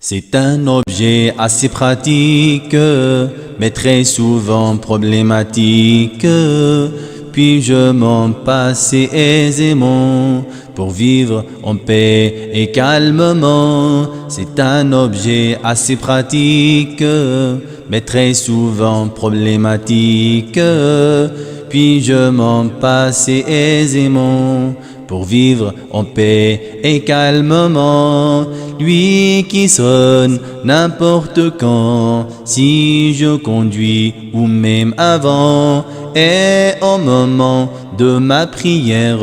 C'est un objet assez pratique, mais très souvent problématique. Puis-je m'en passer aisément pour vivre en paix et calmement? C'est un objet assez pratique, mais très souvent problématique. Puis-je m'en passer aisément pour vivre en paix et calmement? Lui qui sonne n'importe quand, si je conduis ou même avant, et au moment de ma prière,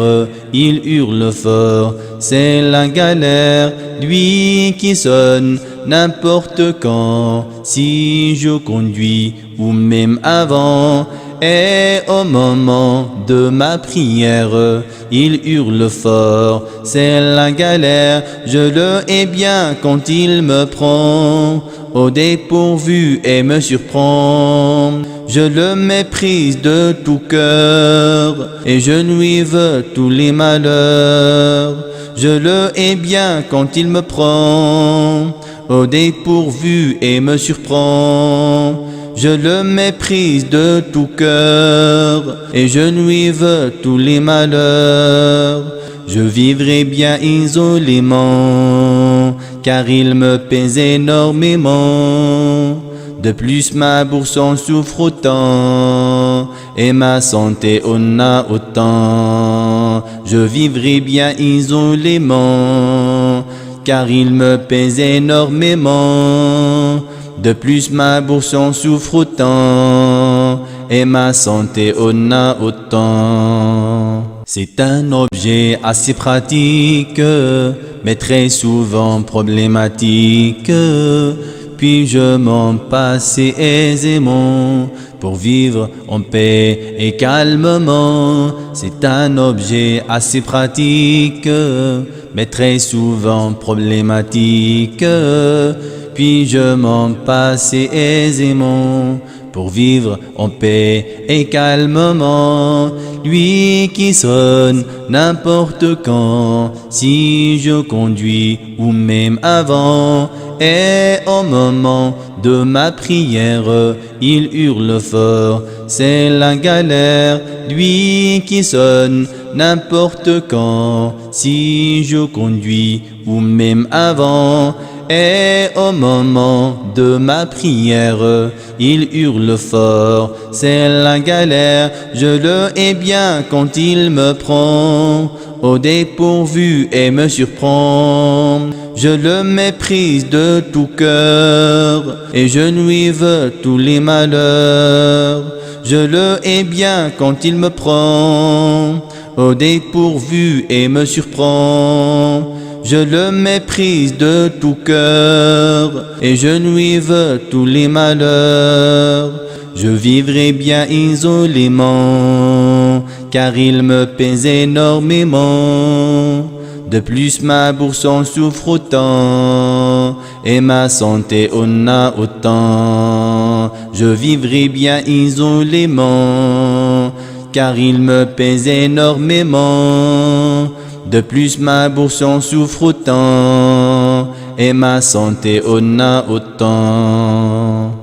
il hurle fort, c'est la galère. Lui qui sonne n'importe quand, si je conduis ou même avant, et au moment de ma prière, il hurle fort, c'est la galère. Je le hais bien quand il me prend au dépourvu et me surprend. Je le méprise de tout cœur et je lui veux tous les malheurs. Je le hais bien quand il me prend au dépourvu et me surprend. Je le méprise de tout cœur et je lui veux tous les malheurs. Je vivrai bien isolément, car il me pèse énormément. De plus ma bourse en souffre autant, et ma santé en a autant. Je vivrai bien isolément, car il me pèse énormément. De plus ma bourse en souffre autant, et ma santé en a autant. C'est un objet assez pratique, mais très souvent problématique. Puis-je m'en passer aisément pour vivre en paix et calmement? C'est un objet assez pratique, mais très souvent problématique. Puis-je m'en passer aisément pour vivre en paix et calmement? Lui qui sonne n'importe quand, si je conduis ou même avant, et au moment de ma prière, il hurle fort, c'est la galère. Lui qui sonne n'importe quand, si je conduis ou même avant, et au moment de ma prière, il hurle fort, c'est la galère. Je le hais bien quand il me prend au dépourvu et me surprend. Je le méprise de tout cœur et je lui veux tous les malheurs. Je le hais bien quand il me prend au dépourvu et me surprend. Je le méprise de tout cœur et je lui veux tous les malheurs. Je vivrai bien isolément, car il me pèse énormément. De plus ma bourse en souffre autant, et ma santé en a autant. Je vivrai bien isolément, car il me pèse énormément. De plus ma bourse en souffre autant, et ma santé en a autant.